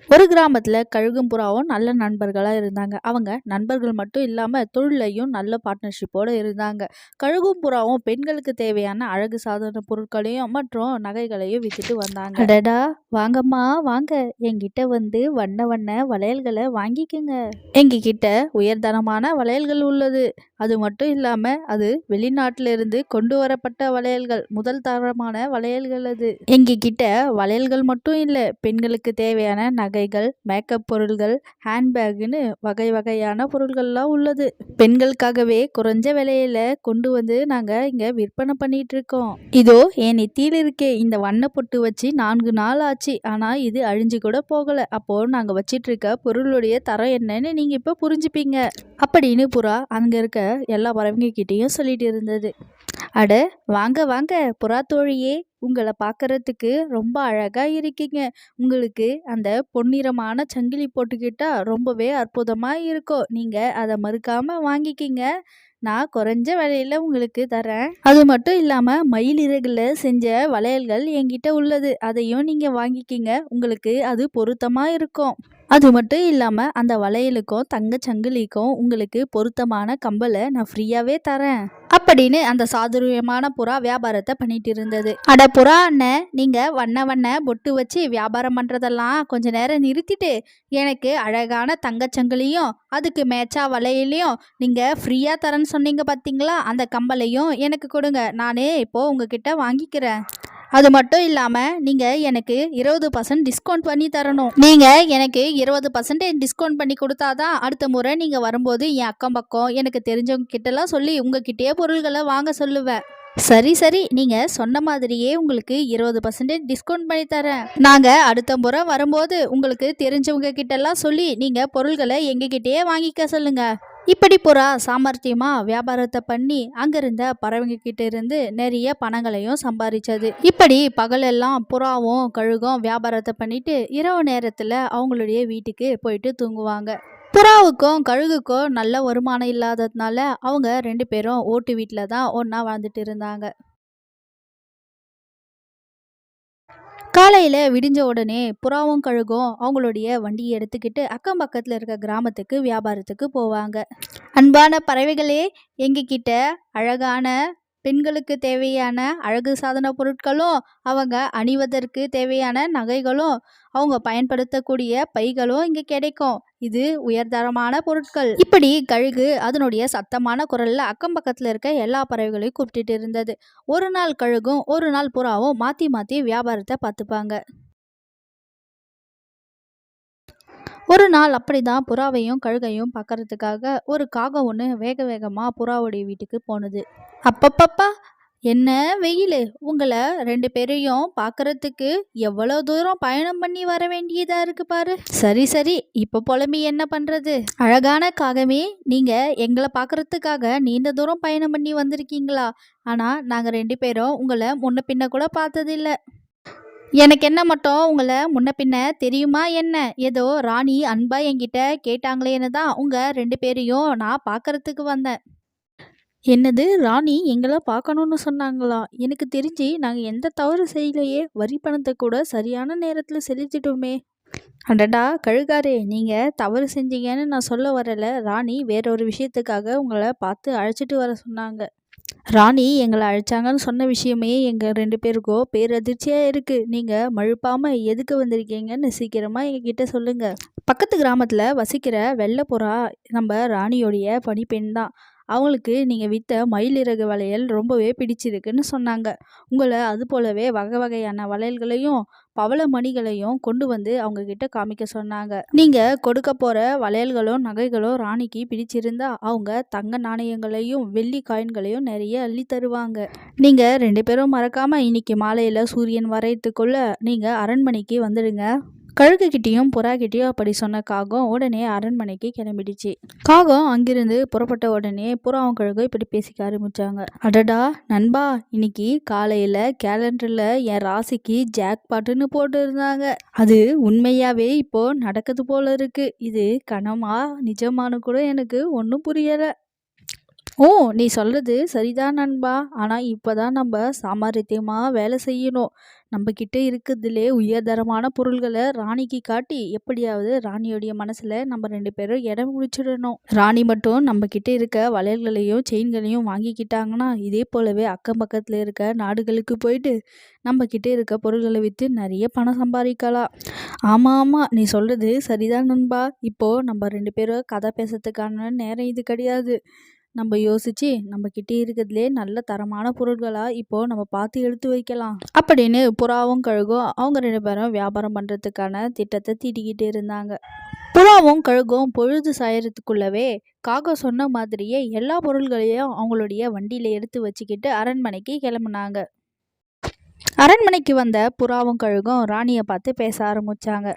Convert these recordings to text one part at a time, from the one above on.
ஒரு கிராமத்துல கழுகும் புறாவும் நல்ல நண்பர்களா இருந்தாங்க. அவங்க நண்பர்கள் மட்டும் இல்லாம தொழிலையும் நல்ல பார்ட்னர்ஷிப்போட இருந்தாங்க. கழுகும் புறாவும் பெண்களுக்கு தேவையான அழகு சாதன பொருட்களையும் மற்றும் நகைகளையும் வித்துட்டு வந்தாங்க. அடடா, வாங்கம்மா வாங்க, என்கிட்ட வந்து வண்ண வண்ண வளையல்களை வாங்கிக்கங்க. எங்ககிட்ட உயர்தரமான வளையல்கள் உள்ளது. அது மட்டும் இல்லாம அது வெளிநாட்டில இருந்து கொண்டு வரப்பட்ட வளையல்கள், முதல் தரமான வளையல்கள். அது எங்ககிட்ட வளையல்கள் மட்டும் இல்ல, பெண்களுக்கு தேவையான நகைகள், மேக்கப் பொருள்கள், ஹேண்ட்பேக்னு வகை வகையான பொருள்கள்லாம் உள்ளது. பெண்களுக்காகவே குறைஞ்ச விலையில கொண்டு வந்து நாங்க இங்க விற்பனை பண்ணிட்டு இருக்கோம். இதோ என் நெத்தியில இருக்கே இந்த வண்ண பொட்டு வச்சு 4 நாள் ஆச்சு. ஆனா இது அழிஞ்சு கூட போகல. அப்போ நாங்க வச்சிட்டு இருக்க பொருளுடைய தரம் என்னன்னு நீங்க இப்ப புரிஞ்சுப்பீங்க அப்படின்னு புறா அங்க இருக்க எல்லா பறவைங்க கிட்டேயும் சொல்லிட்டு இருந்தது. அட, வாங்க வாங்க புறா தோழியே, உங்களை பார்க்கறதுக்கு ரொம்ப அழகா இருக்கீங்க. உங்களுக்கு அந்த பொன்னிறமான சங்கிலி போட்டுக்கிட்டா ரொம்பவே அற்புதமா இருக்கும். நீங்க அதை மறுக்காம வாங்கிக்கிங்க. நான் குறைஞ்ச விலையில உங்களுக்கு தரேன். அது மட்டும் இல்லாம மயில் இறகுல செஞ்ச வளையல்கள் என்கிட்ட உள்ளது. அதையும் நீங்க வாங்கிக்கிங்க. உங்களுக்கு அது பொருத்தமா இருக்கும். அது மட்டும் இல்லாம அந்த வளையலுக்கும் தங்க சங்கிலிக்கும் உங்களுக்கு பொருத்தமான கம்பலை நான் ஃப்ரீயாவே தரேன் அப்படின்னு அந்த சாதுரியமான புறா வியாபாரத்தை பண்ணிட்டு இருந்தது. அட புறா அண்ணன், நீங்க வண்ண வண்ண பொட்டு வச்சு வியாபாரம் பண்றதெல்லாம் கொஞ்ச நேரம் நிறுத்திட்டு எனக்கு அழகான தங்கச்சங்கிலியும் அதுக்கு மேட்சா வளையலையும் நீங்க ஃப்ரீயா தரேன்னு சொன்னீங்க பார்த்தீங்களா, அந்த கம்பலையும் எனக்கு கொடுங்க. நானே இப்போ உங்ககிட்ட வாங்கிக்கிறேன். அது மட்டும் இல்லாமல் நீங்கள் எனக்கு 20% டிஸ்கவுண்ட் பண்ணி தரணும். நீங்கள் எனக்கு 20% டிஸ்கவுண்ட் பண்ணி கொடுத்தாதான் அடுத்த முறை நீங்கள் வரும்போது என் அக்கம் பக்கம் எனக்கு தெரிஞ்சவங்க கிட்டலாம் சொல்லி உங்ககிட்டயே பொருள்களை வாங்க சொல்லுவேன். சரி சரி, நீங்கள் சொன்ன மாதிரியே உங்களுக்கு 20% டிஸ்கவுண்ட் பண்ணி தரேன். நாங்கள் அடுத்த முறை வரும்போது உங்களுக்கு தெரிஞ்சவங்க கிட்டலாம் சொல்லி நீங்கள் பொருள்களை எங்ககிட்டயே வாங்கிக்க சொல்லுங்கள். இப்படி புறா சாமர்த்தியமா வியாபாரத்தை பண்ணி அங்கிருந்த பறவைங்க கிட்ட இருந்து நிறைய பணங்களையும் சம்பாதிச்சது. இப்படி பகலெல்லாம் புறாவும் கழுகும் வியாபாரத்தை பண்ணிட்டு இரவு நேரத்துல அவங்களுடைய வீட்டுக்கு போயிட்டு தூங்குவாங்க. புறாவுக்கும் கழுகுக்கும் நல்ல வருமானம் இல்லாததுனால அவங்க 2 பேரும் ஓட்டு வீட்டில் தான் ஒன்றா வாழ்ந்துட்டு இருந்தாங்க. காலையில் விடிஞ்ச உடனே புறாவும் கழுகும் அவங்களுடைய வண்டியை எடுத்துக்கிட்டு அக்கம் பக்கத்தில் இருக்க கிராமத்துக்கு வியாபாரத்துக்கு போவாங்க. அன்பான பறவைகளே, எங்ககிட்ட அழகான பெண்களுக்கு தேவையான அழகு சாதன பொருட்களும் அவங்க அணிவதற்கு தேவையான நகைகளும் அவங்க பயன்படுத்தக்கூடிய பைகளும் இங்கே கிடைக்கும். இது உயர்தரமான பொருட்கள். இப்படி கழுகு அதனுடைய சத்தமான குரல்ல அக்கம் பக்கத்துல இருக்க எல்லா பறவைகளையும் கூப்பிட்டுட்டு இருந்தது. ஒரு நாள் கழுகும் ஒரு நாள் புறாவும் மாத்தி மாத்தி வியாபாரத்தை பார்த்துப்பாங்க. ஒரு நாள் அப்படிதான் புறாவையும் கழுகையும் பார்க்கறதுக்காக ஒரு காகம் ஒன்று வேக வேகமாக புறாவுடைய வீட்டுக்கு போனது. அப்பப்பப்பா, என்ன வெயில்! உங்களை 2 பேரையும் பார்க்கறதுக்கு எவ்வளோ தூரம் பயணம் பண்ணி வர வேண்டியதா இருக்கு பாரு. சரி சரி, இப்போ புலம்பி என்ன பண்றது? அழகான காகமே, நீங்க எங்களை பார்க்கறதுக்காக நீண்ட தூரம் பயணம் பண்ணி வந்திருக்கீங்களா? ஆனா நாங்க 2 பேரும் உங்களை முன்ன பின்ன கூட பார்த்ததில்ல. எனக்கு என்ன மட்டும் உங்களை முன்ன பின்ன தெரியுமா என்ன? ஏதோ ராணி அன்பா என்கிட்ட கேட்டாங்களேன்னு தான் உங்க 2 பேரையும் நான் பார்க்கறதுக்கு வந்தேன். என்னது, ராணி எங்களை பார்க்கணும்னு சொன்னாங்களா? எனக்கு தெரிஞ்சு நாங்கள் எந்த தவறு செய்யலையே. வரி பணத்தை கூட சரியான நேரத்தில் செலுத்திட்டோமே. அடடா கழுகாரே, நீங்கள் தவறு செஞ்சீங்கன்னு நான் சொல்ல வரல. ராணி வேறொரு விஷயத்துக்காக உங்களை பார்த்து அழைச்சிட்டு வர சொன்னாங்க. ராணி எங்களை அழைச்சாங்கன்னு சொன்ன விஷயமே எங்கள் 2 பேருக்கும் பேரதிர்ச்சியாக இருக்குது. நீங்கள் மழுப்பாமல் எதுக்கு வந்திருக்கீங்கன்னு சீக்கிரமாக எங்ககிட்ட சொல்லுங்கள். பக்கத்து கிராமத்தில் வசிக்கிற வெள்ளைப்புறா நம்ம ராணியோடைய பணிப்பெண் தான். அவங்களுக்கு நீங்கள் விற்ற மயிலிறகு வளையல் ரொம்பவே பிடிச்சிருக்குன்னு சொன்னாங்க. உங்களை அது போலவே வகை வகையான வளையல்களையும் பவள மணிகளையும் கொண்டு வந்து அவங்க கிட்ட காமிக்க சொன்னாங்க. நீங்கள் கொடுக்க போகிற வளையல்களும் நகைகளும் ராணிக்கு பிடிச்சிருந்தா அவங்க தங்க நாணயங்களையும் வெள்ளி காயின்களையும் நிறைய அள்ளி தருவாங்க. நீங்கள் 2 பேரும் மறக்காமல் இன்னைக்கு மாலையில் சூரியன் வரையத்துக்குள்ள நீங்கள் அரண்மனைக்கு வந்துடுங்க. கழுகுகிட்டேயும் புறாகிட்டேயும் அப்படி சொன்ன காகம் உடனே அரண்மனைக்கு கிளம்பிடுச்சு. காகம் அங்கிருந்து புறப்பட்ட உடனே புறாவும் கழுகும் இப்படி பேசிக்க ஆரம்பிச்சாங்க. அடடா நண்பா, இன்னைக்கு காலையில கேலண்டர்ல என் ராசிக்கு ஜாக் பாட்டுன்னு போட்டு இருந்தாங்க. அது உண்மையாவே இப்போ நடக்குது போல இருக்கு. இது கனமா நிஜமானு கூட எனக்கு ஒன்றும் புரியல. ஓ! நீ சொல்றது சரிதான் நண்பா. ஆனா இப்பதான் நம்ப சாமர்த்தியமா வேலை செய்யணும். நம்பகிட்ட இருக்கறதுலே உயர்தரமான பொருள்கள ராணிக்கு காட்டி, எப்படியாவது ராணியோடைய மனசுல நம்ம 2 பேரும் இடம் பிடிச்சிடணும். ராணி மட்டும் நம்பகிட்ட இருக்க வளையல்களையும், செயின்களையும் வாங்கிக்கிட்டாங்கன்னா, இதே போலவே அக்கம் பக்கத்துல இருக்க நாடுகளுக்கு போயிட்டு, நம்பகிட்ட இருக்க பொருள்கள வித்து நெறைய பணம் சம்பாதிக்கலாம். ஆமா, ஆமா. நீ சொல்றது சரிதான் நண்பா. இப்போ நம்ம 2 பேரும் கதை பேசறதுக்கான நேரம் இது கிடையாது. நம்ம யோசிச்சு நம்ம கிட்ட இருக்கிறதுலே நல்ல தரமான பொருட்களா இப்போ நம்ம பார்த்து எடுத்து வைக்கலாம் அப்படின்னு புறாவும் கழுகும் அவங்க 2 பேரும் வியாபாரம் பண்றதுக்கான திட்டத்தை தீட்டிக்கிட்டு இருந்தாங்க. புறாவும் கழுகும் பொழுது சாயறதுக்குள்ளவே காகம் சொன்ன மாதிரியே எல்லா பொருள்களையும் அவங்களுடைய வண்டியில எடுத்து வச்சுக்கிட்டு அரண்மனைக்கு கிளம்புனாங்க. அரண்மனைக்கு வந்த புறாவும் கழுகும் ராணியை பார்த்து பேச ஆரம்பிச்சாங்க.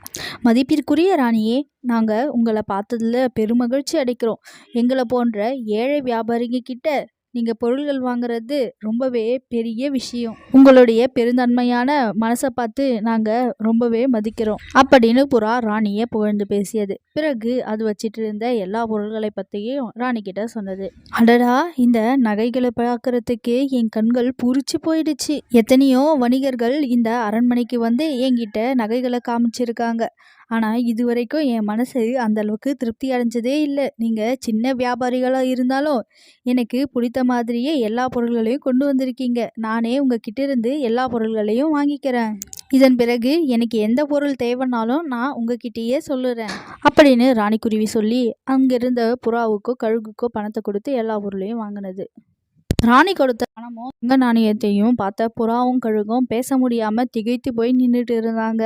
மதிப்பிற்குரிய ராணியே, நாங்க உங்களை பார்த்ததுல பெருமகிழ்ச்சி அடைக்கிறோம். எங்களை போன்ற ஏழை வியாபாரிங்க கிட்ட நீங்க பொருள்கள் வாங்குறது ரொம்பவே பெரிய விஷயம். உங்களுடைய பெருந்தன்மையான மனசை பார்த்து நாங்க ரொம்பவே மதிக்கிறோம் அப்படின்னு புறா ராணியை புகழ்ந்து பேசியது. பிறகு அது வச்சிட்டு இருந்த எல்லா பொருள்களை பத்தியும் ராணி கிட்ட சொன்னது. அடடா, இந்த நகைகளை பார்க்கறதுக்கு என் கண்கள் பூரிச்சு போயிடுச்சு. எத்தனையோ வணிகர்கள் இந்த அரண்மனைக்கு வந்து என்கிட்ட நகைகளை காமிச்சிருக்காங்க. ஆனா இதுவரைக்கும் என் மனசு அந்த அளவுக்கு திருப்தி அடைஞ்சதே இல்லை. நீங்க சின்ன வியாபாரிகளா இருந்தாலும் எனக்கு பிடித்த மாதிரியே எல்லா பொருள்களையும் கொண்டு வந்திருக்கீங்க. நானே உங்ககிட்ட இருந்து எல்லா பொருள்களையும் வாங்கிக்கிறேன். இதன் பிறகு எனக்கு எந்த பொருள் தேவைன்னாலும் நான் உங்ககிட்டயே சொல்லுறேன் அப்படின்னு ராணிக்குருவி சொல்லி அங்கிருந்த புறாவுக்கோ கழுகுக்கோ பணத்தை கொடுத்து எல்லா பொருளையும் வாங்கினது. ராணி கொடுத்த பணமும் தங்க நாணயத்தையும் பார்த்த புறாவும் கழுகும் பேச முடியாம திகைத்து போய் நின்றுட்டு இருந்தாங்க.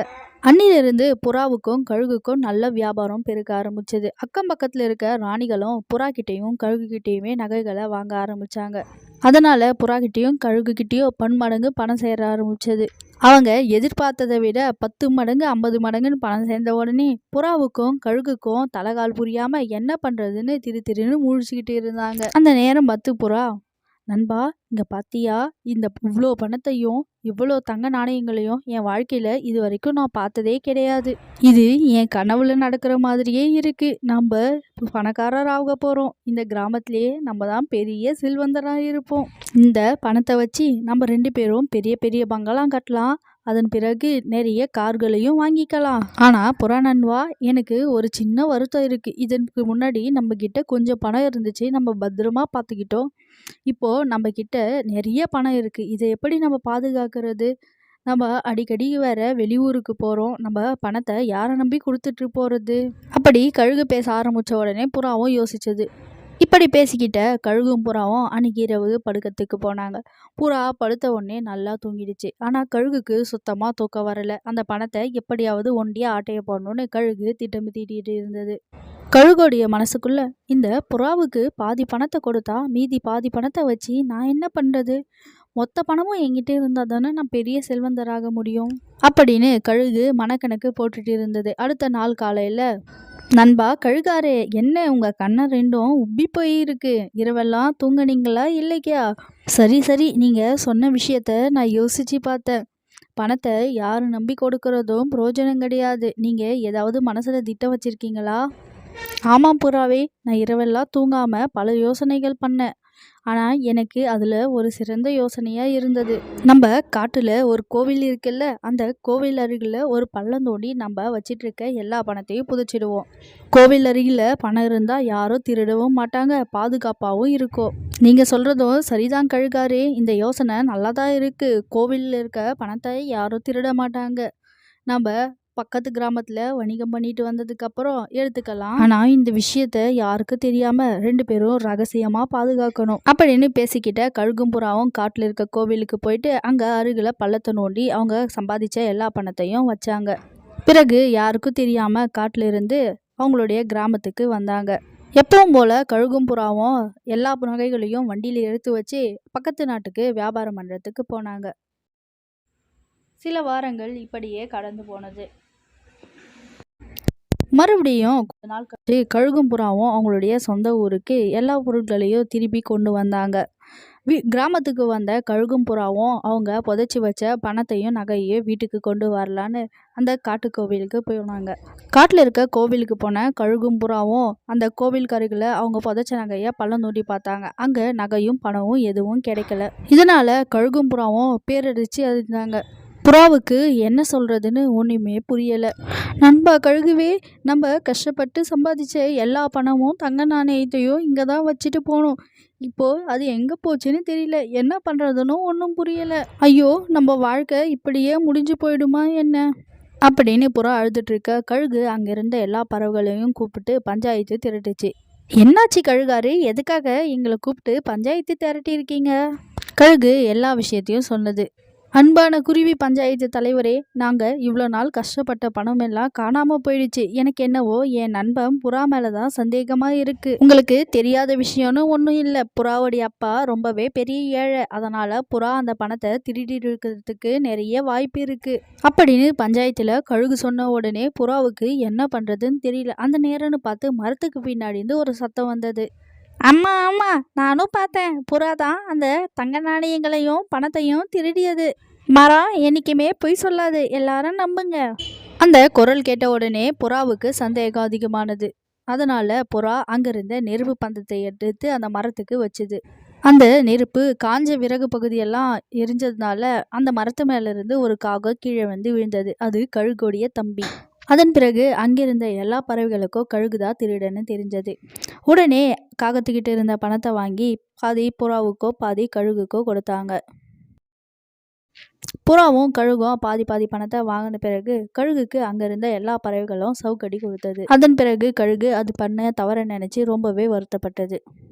அன்னிலிருந்து புறாவுக்கும் கழுகுக்கும் நல்ல வியாபாரம் பெருக ஆரம்பிச்சது. அக்கம் பக்கத்துல இருக்க ராணிகளும் புறா கிட்டையும் கழுகு கிட்டையுமே நகைகளை வாங்க ஆரம்பிச்சாங்க. அதனால புறா கிட்டையும் கழுகு கிட்டையும் பன்மடங்கு பணம் சேர ஆரம்பிச்சது. அவங்க எதிர்பார்த்ததை விட 10 மடங்கு 50 மடங்குன்னு பணம் சேர்ந்த உடனே புறாவுக்கும் கழுகுக்கும் தலைகால் புரியாம என்ன பண்றதுன்னு திரு முழிச்சுக்கிட்டு இருந்தாங்க. அந்த நேரம் பார்த்து புறா, நண்பா, இங்க பாத்தியா, இந்த இவ்வளோ பணத்தையும் இவ்வளோ தங்க நாணயங்களையும் என் வாழ்க்கையில இது வரைக்கும் நான் பார்த்ததே கிடையாது. இது என் கனவுல நடக்கிற மாதிரியே இருக்கு. நம்ம பணக்காரர் ஆக போறோம். இந்த கிராமத்திலேயே நம்ம தான் பெரிய செல்வந்தரா இருப்போம். இந்த பணத்தை வச்சு நம்ம 2 பேரும் பெரிய பெரிய பங்களா கட்டலாம். அதன் பிறகு நிறைய கார்களையும் வாங்கிக்கலாம். ஆனா புறா நண்பா, எனக்கு ஒரு சின்ன வருத்தம் இருக்கு. இதற்கு முன்னாடி நம்ம கிட்ட கொஞ்சம் பணம் இருந்துச்சு, நம்ம பத்திரமா பார்த்துக்கிட்டோம். இப்போ நம்ம கிட்ட நிறைய பணம் இருக்கு. இதை எப்படி நம்ம பாதுகாக்கிறது? நம்ம அடிக்கடி வேற வெளியூருக்கு போறோம். நம்ம பணத்தை யாரை நம்பி கொடுத்துட்டு போறது? அப்படி கழுகு பேச ஆரம்பிச்ச உடனே புறாவும் யோசிச்சது. இப்படி பேசிக்கிட்ட கழுகும் புறாவும் அன்னைக்கு இரவு படுக்கத்துக்கு போனாங்க. புறா படுத்த உடனே நல்லா தூங்கிடுச்சு. ஆனா கழுகுக்கு சுத்தமா தூக்கம் வரல. அந்த பணத்தை எப்படியாவது ஒண்டியா ஆட்டைய போடணும்னு கழுகு திட்டம் தீட்டிட்டு இருந்தது. கழுகோடைய மனசுக்குள்ள, இந்த புறாவுக்கு பாதி பணத்தை கொடுத்தா மீதி பாதி பணத்தை வச்சு நான் என்ன பண்றது? மொத்த பணமும் என்கிட்ட இருந்தா தானே நான் பெரிய செல்வந்தராக முடியும் அப்படின்னு கழுகு மனக்கணக்கு போட்டுட்டு இருந்தது. அடுத்த நாள் காலையில, நண்பா கழுகாரே, என்ன உங்க கண்ணை ரெண்டும் உப்பி போயிருக்கு. இரவெல்லாம் தூங்குனீங்களா இல்லையா? சரி சரி, நீங்க சொன்ன விஷயத்த நான் யோசிச்சு பார்த்தேன். பணத்தை யாரு நம்பி கொடுக்கறதும் பிரயோஜனம் கிடையாது. நீங்க ஏதாவது மனசுல திட்டம் வச்சிருக்கீங்களா? ஆமாம் புறாவே, நான் இரவெல்லாம் தூங்காம பல யோசனைகள் பண்ணேன். ஆனா எனக்கு அதுல ஒரு சிறந்த யோசனையா இருந்தது. நம்ம காட்டுல ஒரு கோவில் இருக்குல்ல, அந்த கோவில் அருகில ஒரு பள்ளம் தோண்டி நம்ம வச்சிட்டு இருக்க எல்லா பணத்தையும் புதைச்சிடுவோம். கோவில் அருகில பணம் இருந்தா யாரும் திருடவும் மாட்டாங்க, பாதுகாப்பாகவும் இருக்கும். நீங்க சொல்றதும் சரிதான் கழுகாரே, இந்த யோசனை நல்லாதான் இருக்கு. கோவில்ல இருக்க பணத்தை யாரும் திருட மாட்டாங்க. நம்ம பக்கத்து கிராமத்துல வணிகம் பண்ணிட்டு வந்ததுக்கு அப்புறம் எடுத்துக்கலாம். ஆனா இந்த விஷயத்த யாருக்கும் தெரியாம 2 பேரும் ரகசியமா பாதுகாக்கணும் அப்படின்னு பேசிக்கிட்ட கழுகும் புறாவும் காட்டுல இருக்க கோவிலுக்கு போயிட்டு அங்க அருகில பள்ளத்தை நோண்டி அவங்க சம்பாதிச்ச எல்லா பணத்தையும் வச்சாங்க. பிறகு யாருக்கும் தெரியாம காட்டுல இருந்து அவங்களுடைய கிராமத்துக்கு வந்தாங்க. எப்பவும் போல கழுகும் புறாவும் எல்லா நகைகளையும் வண்டியில எடுத்து வச்சு பக்கத்து நாட்டுக்கு வியாபாரம் பண்றதுக்கு போனாங்க. சில வாரங்கள் இப்படியே கடந்து போனது. மறுபடியும் கொஞ்ச நாள் கழிச்சு கழுகும் புறாவும் அவங்களுடைய சொந்த ஊருக்கு எல்லா பொருட்களையும் திருப்பி கொண்டு வந்தாங்க. கிராமத்துக்கு வந்த கழுகும் புறாவும் அவங்க புதைச்சி வச்ச பணத்தையும் நகையையும் வீட்டுக்கு கொண்டு வரலான்னு அந்த காட்டு கோவிலுக்கு போனாங்க. காட்டில் இருக்க கோவிலுக்கு போன கழுகும் புறாவும் அந்த கோவில் கருகில் அவங்க புதைச்ச நகையை பள்ளம் தோண்டி பார்த்தாங்க. அங்கே நகையும் பணமும் எதுவும் கிடைக்கல. இதனால கழுகும் புறாவும் பேரடிச்சு அறிந்தாங்க. புறாவுக்கு என்ன சொல்றதுன்னு ஒன்றுமே புரியலை. நண்பா கழுகுவே, நம்ம கஷ்டப்பட்டு சம்பாதிச்ச எல்லா பணமும் தங்க நாணயத்தையும் இங்கே தான் வச்சுட்டு போனோம். இப்போ அது எங்கே போச்சுன்னு தெரியல. என்ன பண்ணுறதுன்னு ஒன்றும் புரியலை. ஐயோ, நம்ம வாழ்க்கை இப்படியே முடிஞ்சு போயிடுமா என்ன அப்படின்னு புறா அழுதுட்டு இருக்க கழுகு அங்கிருந்த எல்லா பறவைகளையும் கூப்பிட்டு பஞ்சாயத்து திரட்டுச்சு. என்னாச்சு கழுகாரு, எதுக்காக எங்களை கூப்பிட்டு பஞ்சாயத்து திரட்டி இருக்கீங்க? கழுகு எல்லா விஷயத்தையும் சொன்னது. அன்பான குருவி பஞ்சாயத்து தலைவரே, நாங்கள் இவ்வளோ நாள் கஷ்டப்பட்ட பணம் எல்லாம் காணாமல் போயிடுச்சு. எனக்கு என்னவோ என் நண்பன் புறா மேலே தான் சந்தேகமாக இருக்குது. உங்களுக்கு தெரியாத விஷயம்னு ஒன்றும் இல்லை. புறாவுடைய அப்பா ரொம்பவே பெரிய ஏழை. அதனால் புறா அந்த பணத்தை திருடி இருக்கிறதுக்கு நிறைய வாய்ப்பு இருக்குது அப்படின்னு பஞ்சாயத்தில் கழுகு சொன்ன உடனே புறாவுக்கு என்ன பண்ணுறதுன்னு தெரியல. அந்த நேரம்னு பார்த்து மரத்துக்கு பின்னாடி இருந்து ஒரு சத்தம் வந்தது. ஆமாம், நானும் பார்த்தேன். புறா தான் அந்த தங்க நாணயங்களையும் பணத்தையும் திருடியது. மரம் என்றைக்குமே பொய் சொல்லாது, எல்லாரும் நம்புங்க. அந்த குரல் கேட்ட உடனே புறாவுக்கு சந்தேகம் அதிகமானது. அதனால புறா அங்கிருந்த நெருப்பு பந்தத்தை எடுத்து அந்த மரத்துக்கு வச்சுது. அந்த நெருப்பு காஞ்ச விறகு பகுதியெல்லாம் எரிஞ்சதுனால அந்த மரத்து மேலிருந்து ஒரு காகம் கீழே வந்து விழுந்தது. அது கழுகுடைய தம்பி. அதன் பிறகு அங்கிருந்த எல்லா பறவைகளுக்கும் கழுகுதான் திருடன்னு தெரிஞ்சது. உடனே காகத்துக்கிட்ட இருந்த பணத்தை வாங்கி பாதி புறாவுக்கோ பாதி கழுகுக்கோ கொடுத்தாங்க. புறாவும் கழுகும் பாதி பாதி பணத்தை வாங்கின பிறகு கழுகுக்கு அங்கிருந்த எல்லா பறவைகளும் சவுக்கடி கொடுத்தது. அதன் பிறகு கழுகு அது பண்ண தவற நினைச்சு ரொம்பவே வருத்தப்பட்டது.